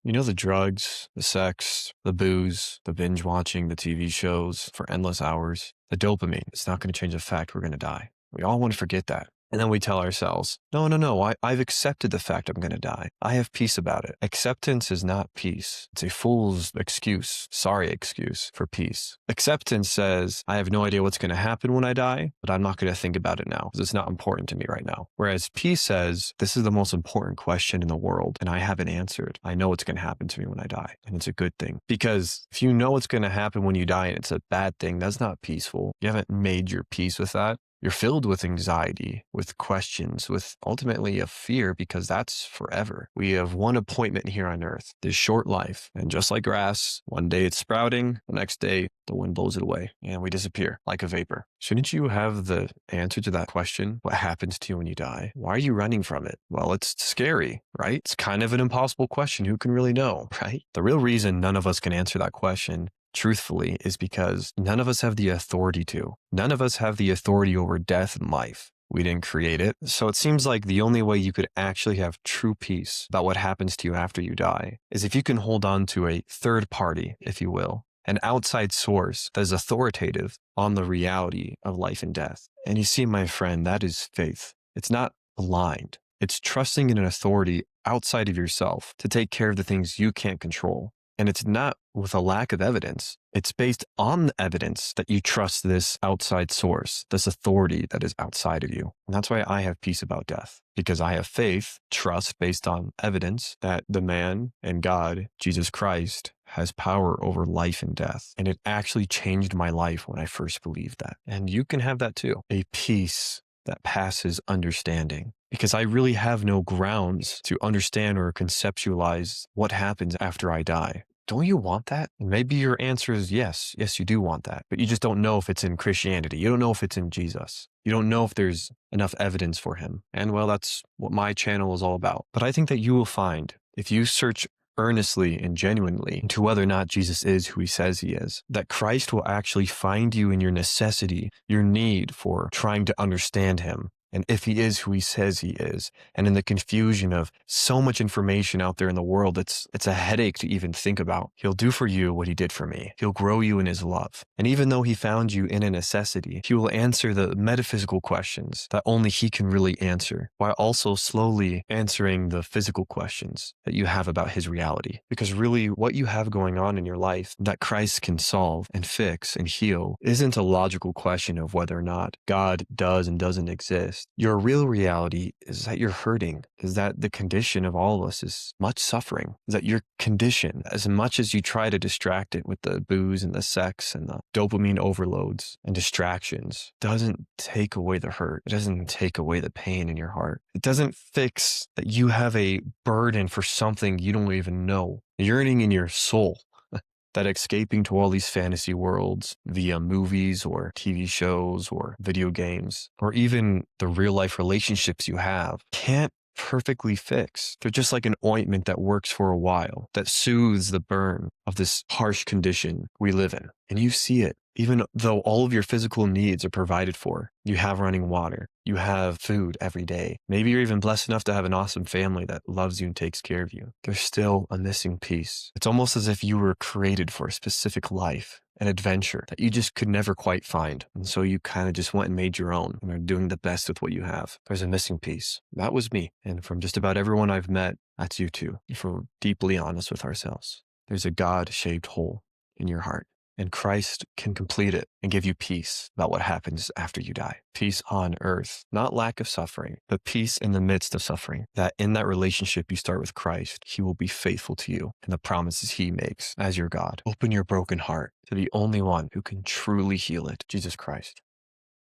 You know, the drugs, the sex, the booze, the binge watching, the TV shows for endless hours, the dopamine, it's not going to change the fact we're going to die. We all want to forget that. And then we tell ourselves, no, I've accepted the fact I'm going to die. I have peace about it. Acceptance is not peace. It's a fool's sorry excuse for peace. Acceptance says, I have no idea what's going to happen when I die, but I'm not going to think about it now because it's not important to me right now. Whereas peace says, this is the most important question in the world and I haven't answered. I know what's going to happen to me when I die. And it's a good thing, because if you know what's going to happen when you die and it's a bad thing, that's not peaceful. You haven't made your peace with that. You're filled with anxiety, with questions, with ultimately a fear, because that's forever. We have one appointment here on earth, this short life. And just like grass, one day it's sprouting, the next day the wind blows it away and we disappear like a vapor. Shouldn't you have the answer to that question? What happens to you when you die? Why are you running from it? Well, it's scary, right? It's kind of an impossible question. Who can really know, right? The real reason none of us can answer that question truthfully is because none of us have the authority to. None of us have the authority over death and life. We didn't create it. So it seems like the only way you could actually have true peace about what happens to you after you die is if you can hold on to a third party, if you will, an outside source that is authoritative on the reality of life and death. And you see, my friend, that is faith. It's not blind. It's trusting in an authority outside of yourself to take care of the things you can't control. And it's not with a lack of evidence. It's based on the evidence that you trust this outside source, this authority that is outside of you. And that's why I have peace about death, because I have faith, trust based on evidence that the man and God, Jesus Christ, has power over life and death. And it actually changed my life when I first believed that. And you can have that too. A peace that passes understanding. Because I really have no grounds to understand or conceptualize what happens after I die. Don't you want that? And maybe your answer is yes. Yes, you do want that. But you just don't know if it's in Christianity. You don't know if it's in Jesus. You don't know if there's enough evidence for him. And well, that's what my channel is all about. But I think that you will find, if you search earnestly and genuinely into whether or not Jesus is who he says he is, that Christ will actually find you in your necessity, your need for trying to understand him. And if he is who he says he is, and in the confusion of so much information out there in the world, it's a headache to even think about, he'll do for you what he did for me. He'll grow you in his love. And even though he found you in a necessity, he will answer the metaphysical questions that only he can really answer, while also slowly answering the physical questions that you have about his reality. Because really, what you have going on in your life that Christ can solve and fix and heal isn't a logical question of whether or not God does and doesn't exist. Your real reality is that you're hurting, is that the condition of all of us is much suffering, is that your condition, as much as you try to distract it with the booze and the sex and the dopamine overloads and distractions, doesn't take away the hurt. It doesn't take away the pain in your heart. It doesn't fix that you have a burden for something you don't even know, yearning in your soul. That escaping to all these fantasy worlds via movies or TV shows or video games, or even the real life relationships you have, can't perfectly fix. They're just like an ointment that works for a while, that soothes the burn of this harsh condition we live in. And you see it. Even though all of your physical needs are provided for, you have running water, you have food every day. Maybe you're even blessed enough to have an awesome family that loves you and takes care of you. There's still a missing piece. It's almost as if you were created for a specific life, an adventure that you just could never quite find. And so you kind of just went and made your own and are doing the best with what you have. There's a missing piece. That was me. And from just about everyone I've met, that's you too. If we're deeply honest with ourselves, there's a God-shaped hole in your heart. And Christ can complete it and give you peace about what happens after you die. Peace on earth, not lack of suffering, but peace in the midst of suffering. That in that relationship you start with Christ, he will be faithful to you and the promises he makes as your God. Open your broken heart to the only one who can truly heal it, Jesus Christ.